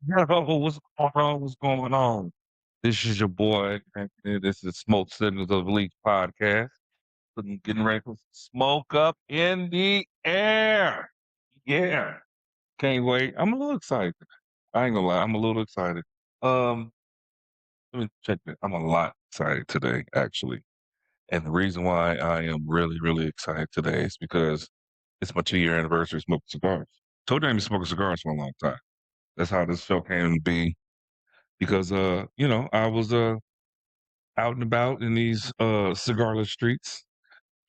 Yo, what's going on? What's going on? This is your boy, Anthony. This is Smoke Signals of Elite podcast. Getting ready for smoke up in the air. Yeah, can't wait. I'm a little excited. I ain't gonna lie, I'm a little excited. Um, Let me check that. I'm a lot excited today, actually. And the reason why I am really, really excited today is because it's my 2-year anniversary of smoking cigars. Told you I've been smoking cigars for a long time. That's how this show came to be because I was out and about in these cigarless streets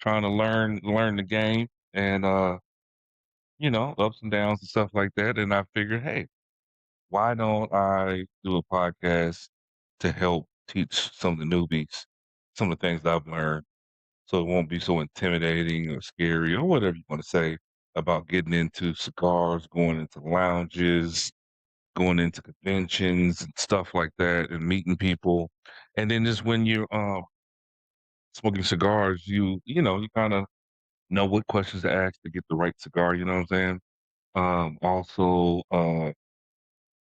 trying to learn the game and ups and downs and stuff like that. And I figured, hey, why don't I do a podcast to help teach some of the newbies some of the things that I've learned so it won't be so intimidating or scary or whatever you want to say about getting into cigars, going into lounges, going into conventions and stuff like that and meeting people. And then just when you're smoking cigars, you kind of know what questions to ask to get the right cigar, you know what I'm saying? Also,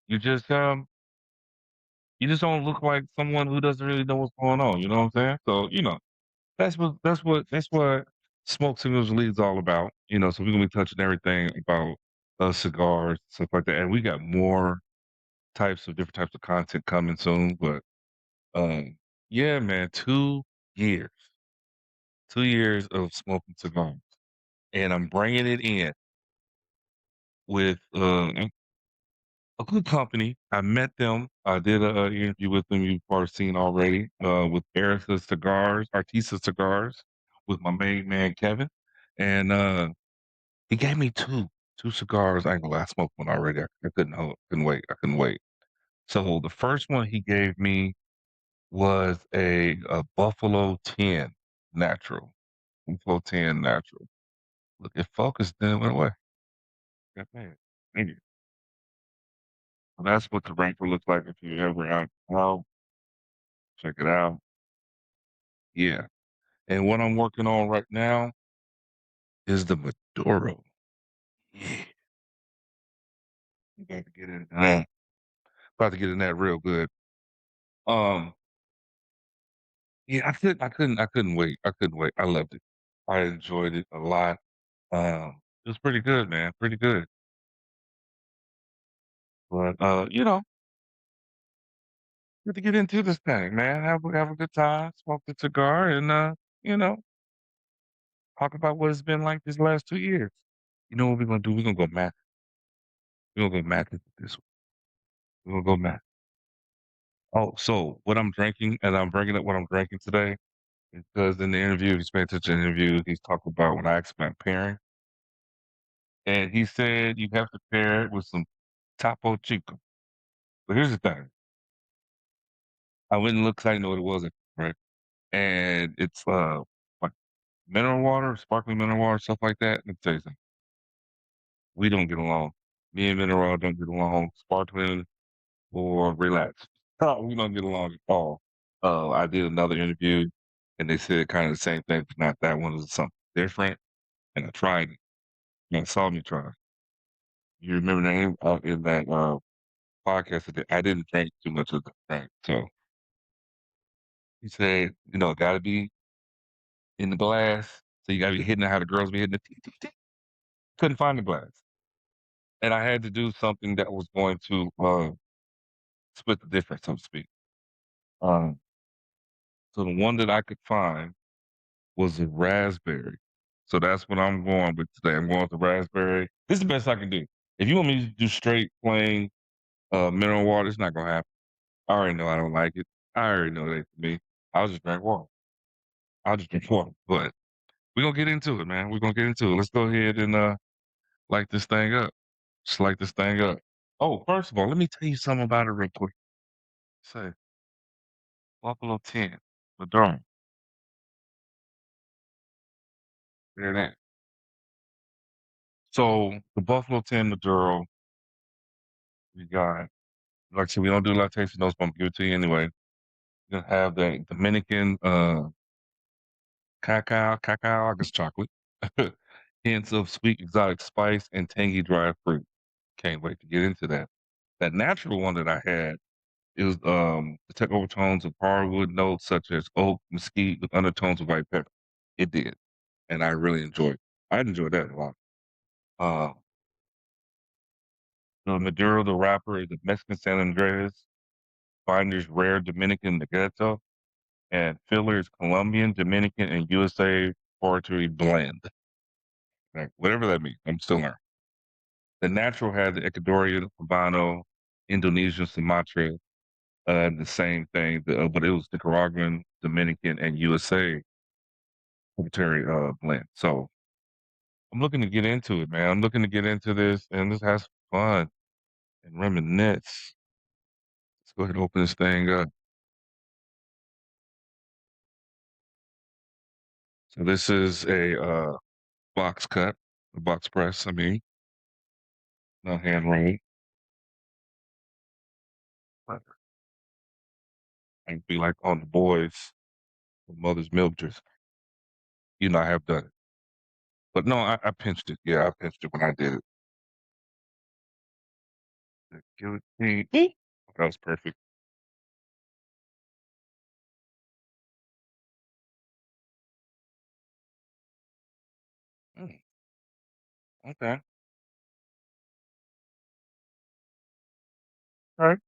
you just you just don't look like someone who doesn't really know what's going on, you know what I'm saying? So, that's what Smoke Signals League's all about. So we're gonna be touching everything about cigars, stuff like that. And we got more different types of content coming soon, but yeah, man, 2 years. 2 years of smoking cigars. And I'm bringing it in with a good company. I met them. I did an interview with them. You've probably seen already with Artisa Cigars, with my main man Kevin, and he gave me two cigars. I ain't gonna lie, I smoked one already. I couldn't wait. I couldn't wait. So the first one he gave me was a Buffalo 10 Natural. Buffalo 10 Natural. Look, it focused, then it went away. Got mad. Thank you. So that's what the Ranger looks like if you ever out. Check it out. Yeah. And what I'm working on right now is the Maduro. Yeah. You got to get into that. About to get in that real good. Um, yeah, I couldn't wait. I couldn't wait. I loved it. I enjoyed it a lot. It was pretty good, man. Pretty good. But good to get into this thing, man. Have a good time, smoke the cigar, and you know, talk about what it's been like these last 2 years. You know what we're gonna do? We're gonna go math. We're gonna go math into this one. We're gonna go math. Oh, so what I'm drinking, and I'm bringing up what I'm drinking today, because in the interview, he's paying attention to the interview, he's talking about when I asked about pairing, and he said you have to pair it with some Topo Chico. But here's the thing: I went and looked 'cause I didn't know what it was, right? And it's like mineral water, sparkling mineral water, stuff like that. Let me tell you something: we don't get along. Me and mineral water don't get along. Sparkling or relax. We don't get along at all. I did another interview and they said kind of the same thing, but not that one. It was something different. And I tried it. And I saw me try. You remember the name in that podcast? I didn't drink too much of the thing. So he said, gotta be in the glass. So you gotta be hitting it how the girls be hitting the tee, tee, tee. Couldn't find the glass. And I had to do something that was going to split the difference, so to speak. Um, so the one that I could find was a raspberry. So that's what I'm going with today. I'm going with the raspberry. This is the best I can do. If you want me to do straight plain mineral water, it's not gonna happen. I already know I don't like it. I already know that ain't for me. I'll just drink water. I'll just drink water. But we're gonna get into it, man. We're gonna get into it. Let's go ahead and light this thing up. Just light this thing up. Oh, first of all, let me tell you something about it real quick. Say Buffalo 10, Maduro. There it is. So the Buffalo 10 Maduro, we got, like I said, we don't do a lot of tasting notes, but I'm gonna give it to you anyway. You have the Dominican cacao, I guess chocolate, hints of sweet exotic spice and tangy dried fruit. Can't wait to get into that. That natural one that I had, it was, to take overtones of hardwood notes such as oak, mesquite with undertones of white pepper. It did, and I really enjoyed I enjoyed that a lot. Uh, the Maduro, the wrapper, is the Mexican San Andres, binder's rare Dominican Negreto, and filler is Colombian, Dominican, and USA Forestry blend. Like, whatever that means, I'm still learning. The natural has the Ecuadorian, Habano, Indonesian, Sumatra, the same thing, but it was Nicaraguan, Dominican, and USA military blend. So I'm looking to get into it, man. I'm looking to get into this and just have some fun and reminisce. Let's go ahead and open this thing up. So this is a box cut, a box press. I mean, not hand rolled. But I'd be like on the boys, the mother's milk juice. You know, I have done it, but no, I pinched it. Yeah, I pinched it when I did it. The guillotine. That was perfect. Mm, okay. All right.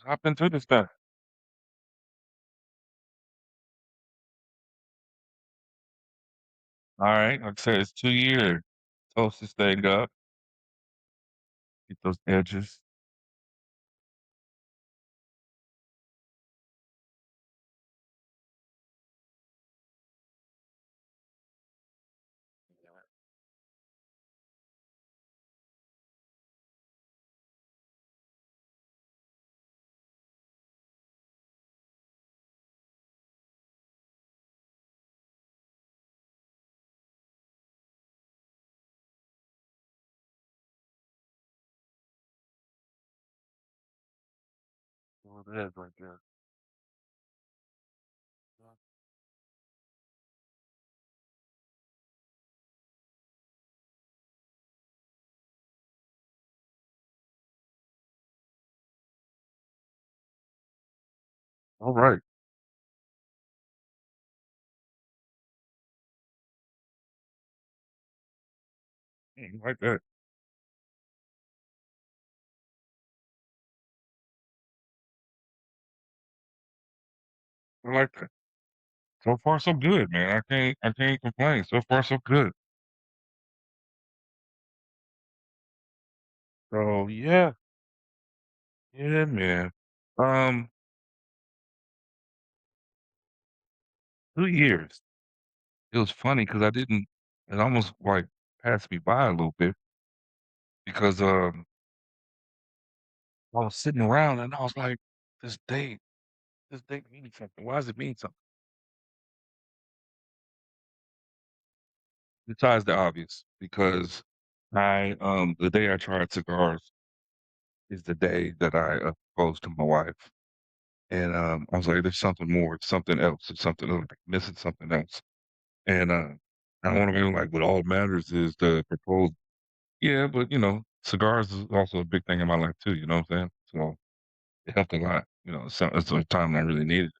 Hop into this thing. All right. Like I said, it's 2 years. Toast this thing up. Get those edges. Oh, it is right there. All right. You like that. I like that. So far, so good, man. I can't complain. So far, so good. So yeah, yeah, man. Um, 2 years. It was funny because I didn't. It almost like passed me by a little bit because I was sitting around and I was like, this date, this date means something. Why does it mean something? Besides the obvious, because the day I tried cigars is the day that I proposed to my wife. And I was like, there's something more, it's something else, it's something else, like missing something else. And I want to be like, what all matters is the proposal. Yeah, but cigars is also a big thing in my life too. You know what I'm saying? So it helped a lot. It's a time I really needed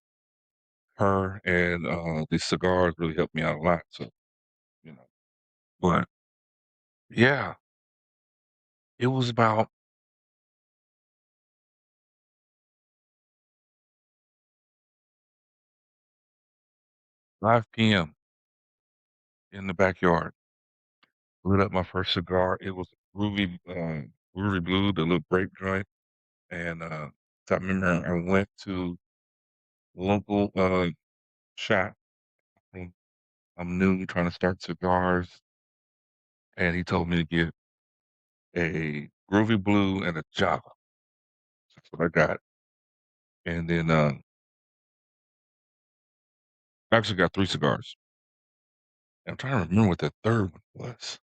her, and these cigars really helped me out a lot. So you know, but yeah, it was about 5 p.m. in the backyard. Lit up my first cigar. It was Groovy Blue, the little grape joint. And so I remember I went to local shop. and I'm new, trying to start cigars, and he told me to get a Groovy Blue and a Java. That's what I got. And then I actually got 3 cigars. I'm trying to remember what the third one was.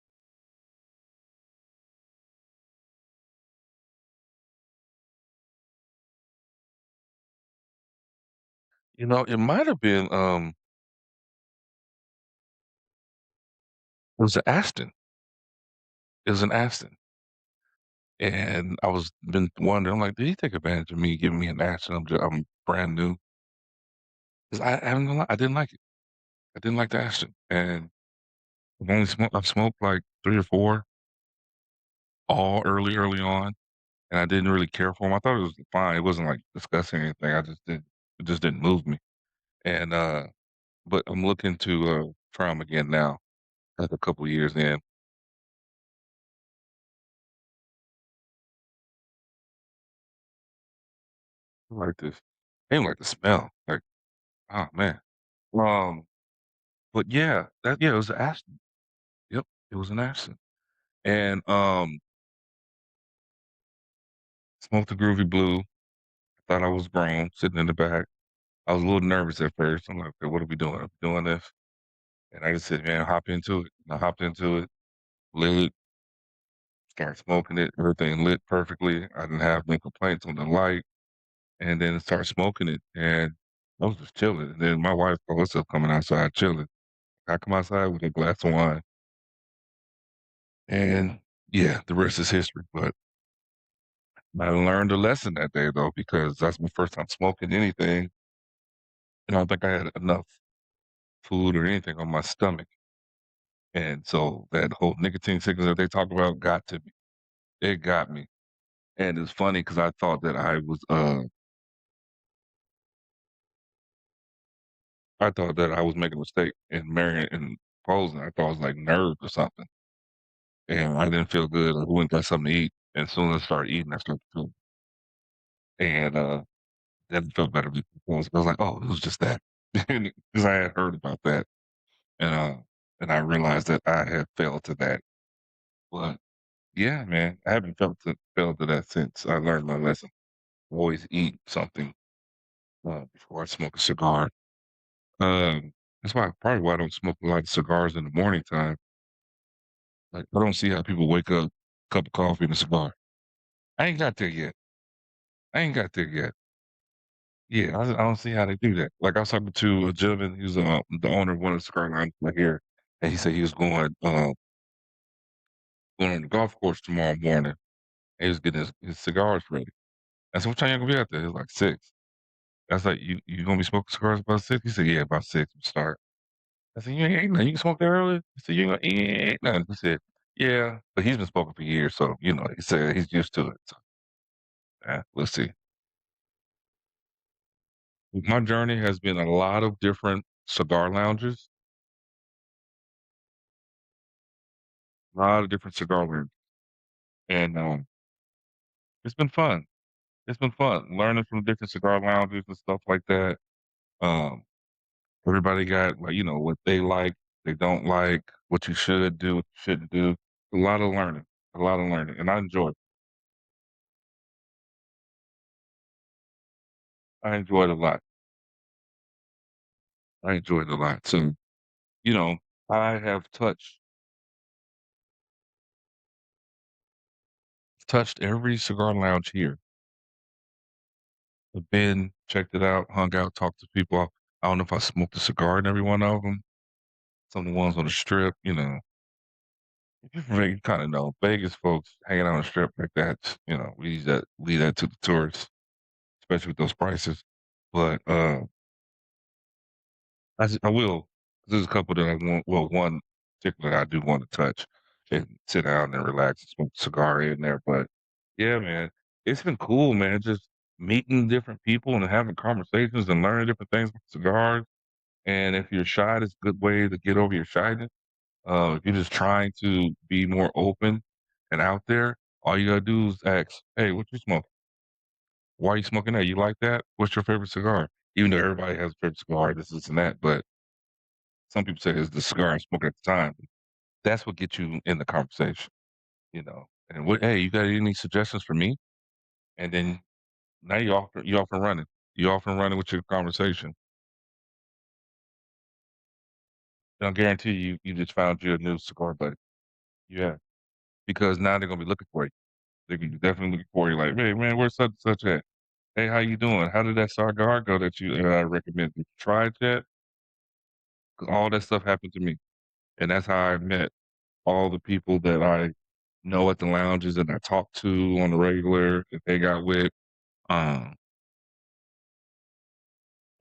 It might have been it was an Aston. It was an Aston. And I was been wondering, I'm like, "Did he take advantage of me, giving me an accent? I'm brand new." 'Cause I ain't gonna lie, I didn't like it. I didn't like the accent, and I've smoked, like, 3 or 4 all early on, and I didn't really care for them. I thought it was fine. It wasn't, like, disgusting or anything. I just didn't it just didn't move me, and, but I'm looking to, try them again now, like, a couple years in. I like this. I even like the smell, like, oh, man. Um, but yeah, it was an Ashton. Yep, it was an Ashton, and, smoked the Groovy Blue, thought I was grown, sitting in the back. I was a little nervous at first. I'm like, "Okay, what are we doing? Are we doing this?" And I just said, "Man, hop into it." And I hopped into it, lit it, started smoking it, everything lit perfectly. I didn't have any complaints on the light, and then started smoking it, and I was just chilling. And then my wife called herself coming outside chilling. I come outside with a glass of wine, and yeah, the rest is history. But I learned a lesson that day though, because that's my first time smoking anything, and I don't think I had enough food or anything on my stomach. And so that whole nicotine sickness that they talk about got to me. It got me. And it's funny because I thought that I thought that I was making a mistake in marrying and proposing. I thought I was like nerves or something. And I didn't feel good. I went and got something to eat. And as soon as I started eating, I started to feel and then it felt better because I was like, oh, it was just that. Because I had heard about that. And and I realized that I had failed to that. But yeah, man, I haven't failed to that since I learned my lesson. Always eat something before I smoke a cigar. That's why I don't smoke a lot of cigars in the morning time. Like I don't see how people wake up, cup of coffee and a cigar. I ain't got there yet. I ain't got there yet. Yeah, I don't see how they do that. Like I was talking to a gentleman, he was the owner of one of the cigar lounges right here, and he said he was going on the golf course tomorrow morning. And he was getting his cigars ready. I said, "What time you gonna be out there?" He was like 6. I was like, You gonna be smoking cigars about 6?" He said, "Yeah, about 6 we start." I said, "You ain't ate nothing. You can smoke that early?" He said, You ain't ate nothing." He said, "Yeah, but he's been smoking for years, so, he said he's used to it." So, we'll see. My journey has been a lot of different cigar lounges, a lot of different cigar lounges, and, it's been fun. It's been fun learning from different cigar lounges and stuff like that. Um, everybody got, like, what they like, they don't like, what you should do, what you shouldn't do. A lot of learning, and I enjoy it. I enjoy it a lot. I enjoy it a lot. So, you know, I have touched every cigar lounge here. I've been, checked it out, hung out, talked to people. I don't know if I smoked a cigar in every one of them. Some of the ones on the strip, you kind of know Vegas folks hanging out on the strip like that. We leave that to the tourists, especially with those prices. But I will. There's a couple that I want. Well, one particular I do want to touch and sit down and relax and smoke a cigar in there. But yeah, man, it's been cool, man. Just meeting different people and having conversations and learning different things with cigars. And if you're shy, it's a good way to get over your shyness. If you're just trying to be more open and out there, all you gotta do is ask, "Hey, what you smoking? Why you smoking that? You like that? What's your favorite cigar?" Even though everybody has a favorite cigar, this and that, but some people say it's the cigar I smoke at the time. That's what gets you in the conversation, you know. And hey, you got any suggestions for me? And then now you off and running. You off and running with your conversation. And I guarantee you just found you a new cigar buddy. Yeah. Because now they're gonna be looking for you. They're definitely looking for you like, hey man, where's such and such at? Hey, how you doing? How did that cigar go that I recommend? Did you try it yet? 'Cause all that stuff happened to me. And that's how I met all the people that I know at the lounges that I talk to on the regular that they got with. Um,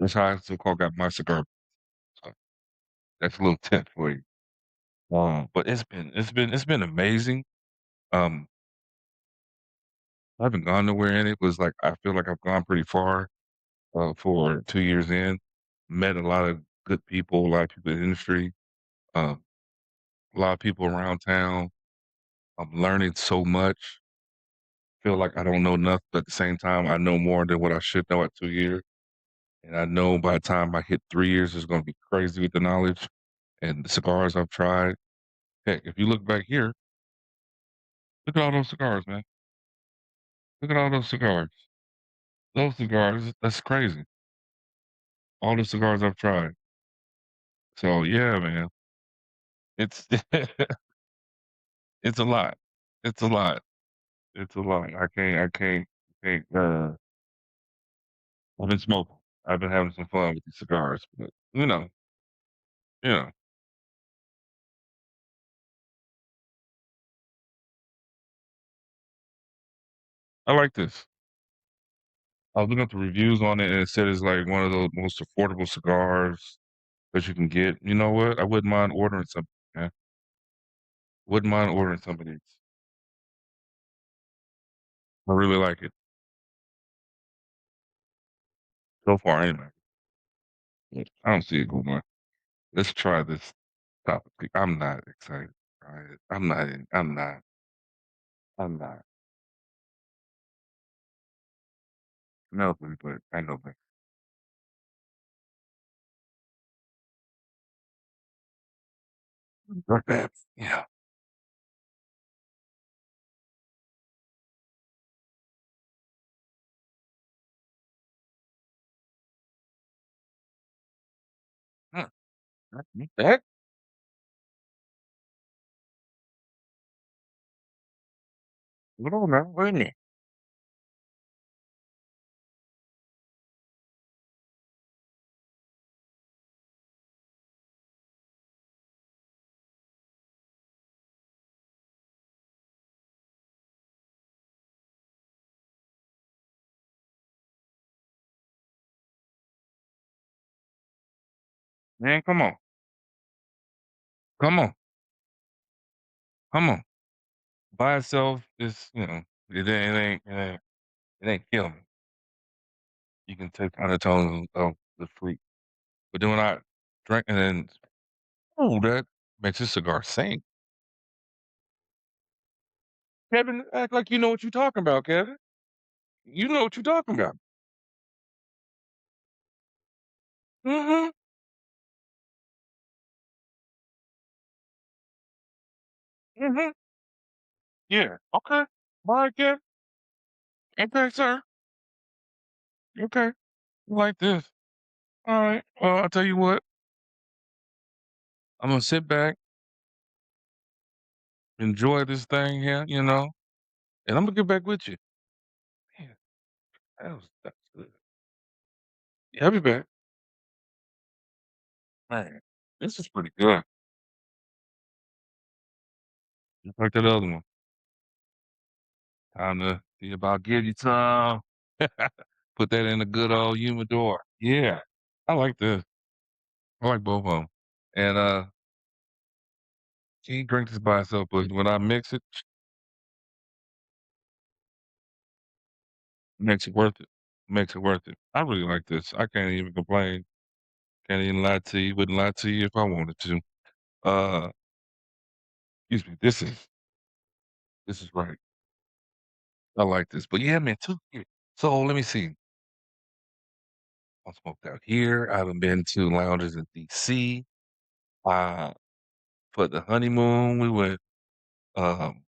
that's how I so-called got my cigar. So that's a little tip for you. But it's been amazing. Um, I haven't gone nowhere in it. Was like I feel like I've gone pretty far for 2 years in. Met a lot of good people, a lot of people in the industry, um, a lot of people around town. I'm learning so much. Feel like I don't know nothing, but at the same time, I know more than what I should know at 2 years. And I know by the time I hit 3 years, it's going to be crazy with the knowledge and the cigars I've tried. Heck, if you look back here, look at all those cigars, man. Look at all those cigars. Those cigars, that's crazy. All the cigars I've tried. So yeah, man, it's it's a lot. It's a lot. It's a lot. I can't. I've been smoking. I've been having some fun with these cigars, but you know, I like this. I was looking at the reviews on it, and it said it's like one of the most affordable cigars that you can get. You know what? I wouldn't mind ordering some. Yeah, wouldn't mind ordering some of these. I really like it so far. Anyway, yeah, I don't see it going on. Let's try this topic. I'm not excited. Right? I'm not. I'm not. I'm not. No, but I know, but okay. Yeah. Huh. That what on now? Wait a minute. Man, come on. Come on. Come on. By itself is, it ain't killing me. You can take undertones of the fruit. But then when I drink and then, oh, that makes this cigar sing. Kevin, act like you know what you're talking about, Kevin. You know what you're talking about. Mm-hmm. Mm-hmm. Yeah. Okay. All right, Kevin. Okay, sir. Okay. Like this. All right. Well, I'll tell you what. I'm gonna sit back, enjoy this thing here, and I'm gonna get back with you. Man, that's good. Yeah, I'll be back. Man, this is pretty good. Just like that other one. Time to see about give you some. Put that in a good old humidor. Yeah. I like this. I like both of them. And she drinks this by herself, but when I mix it, makes it worth it. Makes it worth it. I really like this. I can't even complain. Can't even lie to you. Wouldn't lie to you if I wanted to. Uh excuse me. This is right. I like this. But yeah, man, too. So let me see. I smoked out here. I haven't been to lounges in DC. Uh, for the honeymoon, we went um,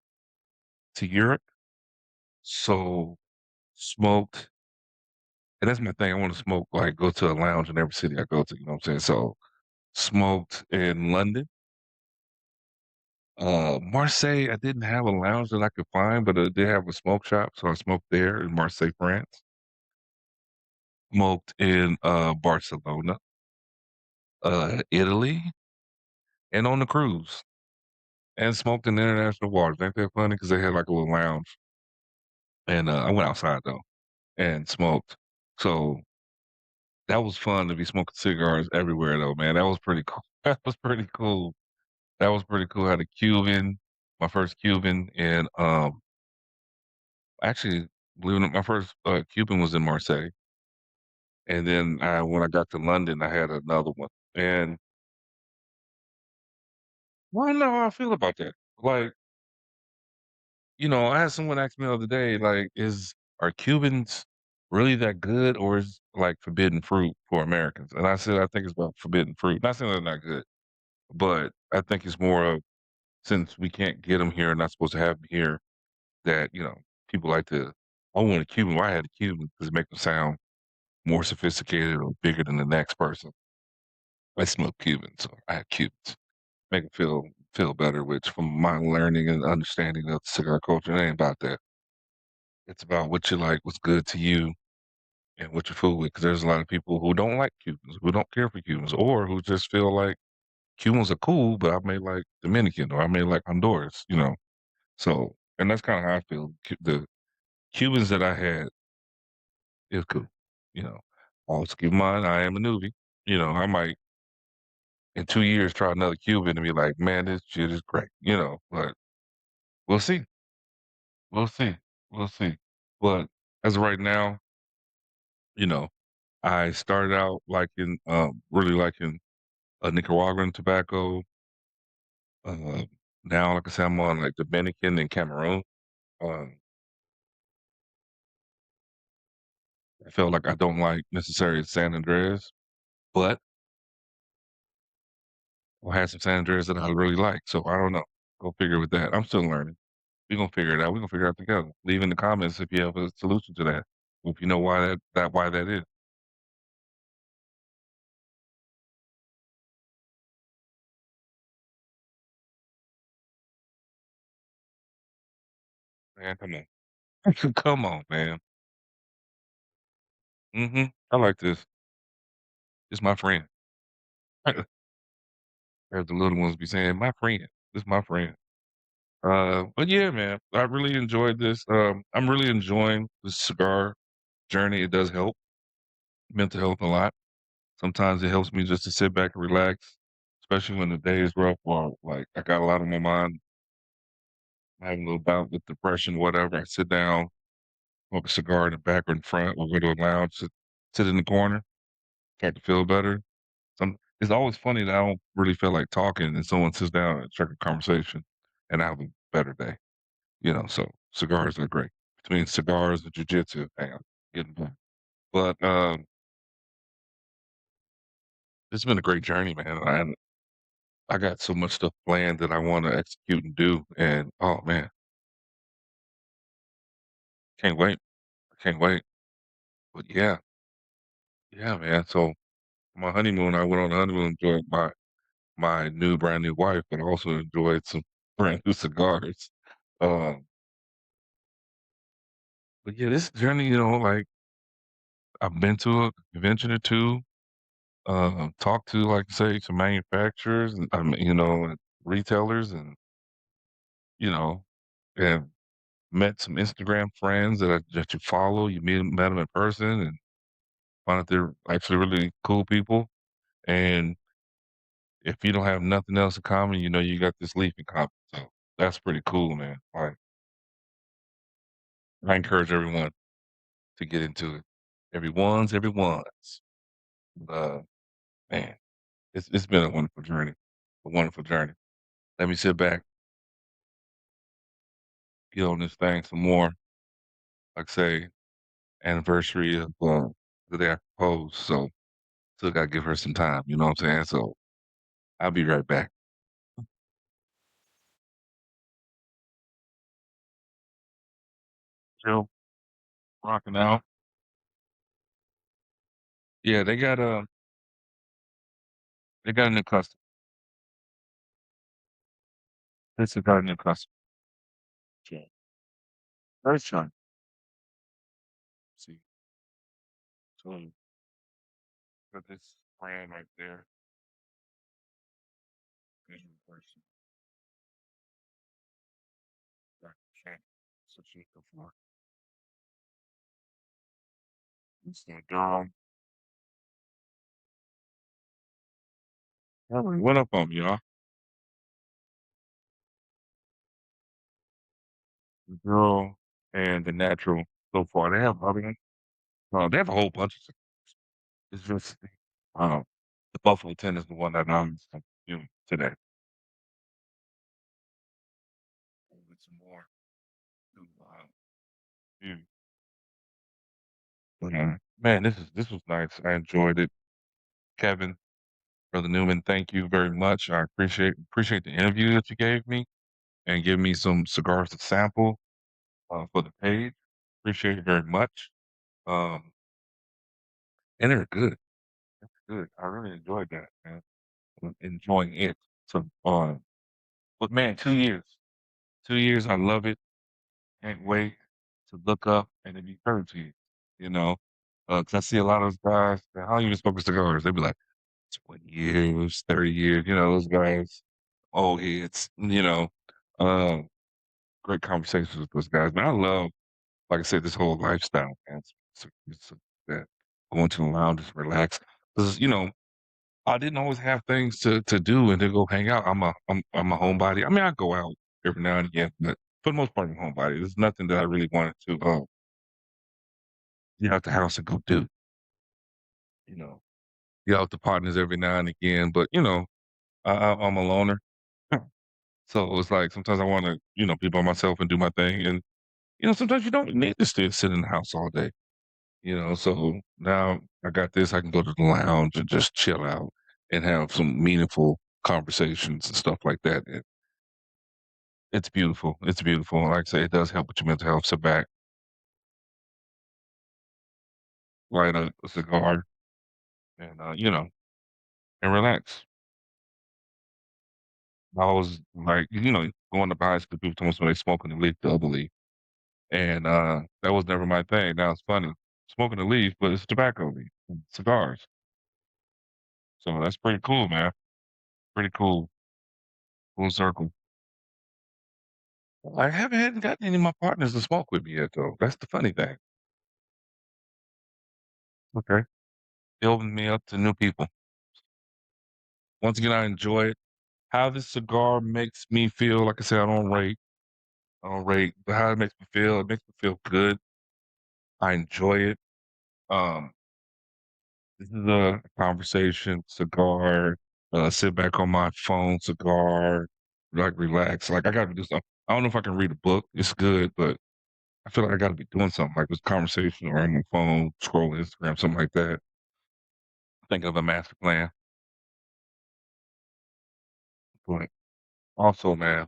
to Europe. So smoked, and that's my thing. I want to smoke, like go to a lounge in every city I go to. You know what I'm saying? So smoked in London, Marseille. I didn't have a lounge that I could find, but they have a smoke shop, so I smoked there in Marseille, France. Smoked in Barcelona, Italy, and on the cruise. and smoked in international waters. Ain't that funny? Because they had, like, a little lounge, and, I went outside, though, and smoked. So, that was fun to be smoking cigars everywhere, though, man. That was pretty cool. That was pretty cool. That was pretty cool. I had a Cuban, my first Cuban, and, actually, believe it or not, my first, Cuban was in Marseille, and then, when I got to London, I had another one, and well, I don't know how I feel about that. Like, I had someone ask me the other day, like, are Cubans really that good, or is like forbidden fruit for Americans? And I said, I think it's about forbidden fruit. Not saying they're not good, but I think it's more of since we can't get them here, not supposed to have them here, that people like to. I want a Cuban. Why I had a Cuban because it make them sound more sophisticated or bigger than the next person. I smoke Cubans, so I had Cubans. Make them feel better. Which, from my learning and understanding of cigar culture, it ain't about that. It's about what you like, what's good to you, and what you're fool with. Because there's a lot of people who don't like Cubans, who don't care for Cubans, or who just feel like Cubans are cool, but I may like Dominican or I may like Honduras. So, and that's kind of how I feel. The Cubans that I had is cool. You know, also keep in mind I am a newbie. I might in 2 years try another Cuban and be like, man, this shit is great. But we'll see. We'll see. We'll see. But as of right now, you know, I started out liking, really liking Nicaraguan tobacco. Uh, Now, like I said, I'm on like Dominican and Cameroon. Um, I feel like I don't like necessarily San Andreas, but I had some San Andreas that I really like. So I don't know. Go figure with that. I'm still learning. We're gonna figure it out. We're gonna figure it out together. Leave in the comments if you have a solution to that. If you know why that is. Man, come on. Come on, man. I like this. It's my friend. As the little ones be saying, my friend. This my friend. But yeah, man, I really enjoyed this. I'm really enjoying the cigar journey. It does help mental health a lot. Sometimes it helps me just to sit back and relax, especially when the day is rough or like I got a lot on my mind. I'm having a little bout with depression, whatever. I sit down, smoke a cigar in the back or in front, or go to a lounge, sit in the corner, start to feel better. It's always funny that I don't really feel like talking, and someone sits down and strike a conversation, and I have a better day. So cigars are great. Between cigars and jujitsu, man, getting better. But it's been a great journey, man. And I got so much stuff planned that I want to execute and do. And oh man, can't wait. I can't wait. But yeah, yeah, man. So my honeymoon, I went on a honeymoon, enjoyed my new brand new wife, but also enjoyed some brand new cigars. Um, but yeah, this journey, like I've been to a convention or two, talked to, like, say, some manufacturers and, and retailers you know, and met some Instagram friends that you follow. You met them in person and find out they're actually really cool people. And if you don't have nothing else in common, you got this leaf in common. So that's pretty cool, man. Like, I encourage everyone to get into it. Everyone's. Uh, Man, it's been a wonderful journey. A wonderful journey. Let me sit back, get on this thing some more. Like say, anniversary of the day I proposed, so still gotta give her some time. You know what I'm saying? So I'll be right back. Still rocking out. Yeah, they got a new customer. This has got a new customer. Okay. First time. See, so got this brand right there. Vision person. So she go for it's like, what up on me, y'all? The girl and the natural so far. They have other they have a whole bunch of it's just the Buffalo 10 is the one that I'm doing today. With some more to do. But man, this was nice. I enjoyed it. Kevin, Brother Newman, thank you very much. I appreciate the interview that you gave me and give me some cigars to sample for the page. Appreciate it very much. Um, and they're good. It's good. I really enjoyed that, man. I'm enjoying it. So, but man, 2 years, 2 years. I love it. Can't wait to look up and to be heard to you. You know, because I see a lot of those guys. Man, how you smoking cigars? They be like 20 years, 30 years. You know, those guys, old heads. Um, great conversations with those guys. Man, I love, like I said, this whole lifestyle, man. It's that going to the lounge, just relax. Because I didn't always have things to do and to go hang out. I'm a homebody. I mean, I go out every now and again, but for the most part, I'm a homebody. There's nothing that I really wanted to get out the house and go do. You know, get out with the partners every now and again, but I'm a loner, so it's like sometimes I want to be by myself and do my thing, and sometimes you don't need to sit in the house all day. So now I got this. I can go to the lounge and just chill out and have some meaningful conversations and stuff like that. It's beautiful. It's beautiful. And like I say, it does help with your mental health. Sit back, light a cigar, and and relax. I was like, going to buy because people told me when they smoking the leaf doubly, and that was never my thing. Now it's funny smoking the leaf, but it's tobacco leaf, cigars. So that's pretty cool, man. Pretty cool, full circle. I haven't gotten any of my partners to smoke with me yet, though. That's the funny thing. Okay, building me up to new people. Once again, I enjoy it. How this cigar makes me feel, like I said, I don't rate, but how it makes me feel good. I enjoy it. Um, this is a conversation cigar, sit back on my phone cigar, like relax. Like I gotta do something. I don't know if I can read a book. It's good, but I feel like I gotta be doing something like this conversation or on my phone, scroll Instagram, something like that. Thinking of a master plan. But also, man,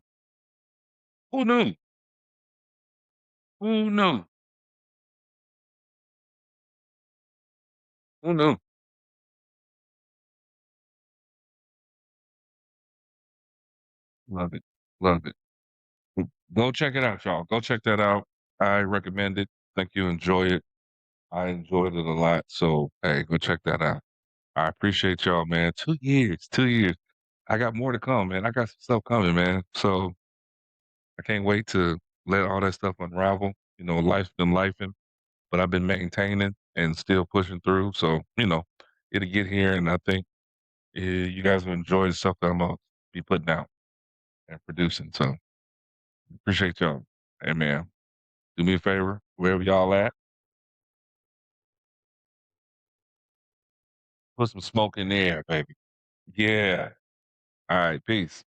who knew? Who knew? Who knew? Love it. Love it. Go check it out, y'all. Go check that out. I recommend it. Think you enjoy it. I enjoyed it a lot. So, hey, go check that out. I appreciate y'all, man. 2 years, 2 years. I got more to come, man. I got some stuff coming, man. So I can't wait to let all that stuff unravel. Life's been lifing, but I've been maintaining and still pushing through. So, it'll get here. And I think you guys will enjoy the stuff that I'm going to be putting out and producing. So appreciate y'all. Hey, man, do me a favor, wherever y'all at, put some smoke in the air, baby. Yeah. All right. Peace.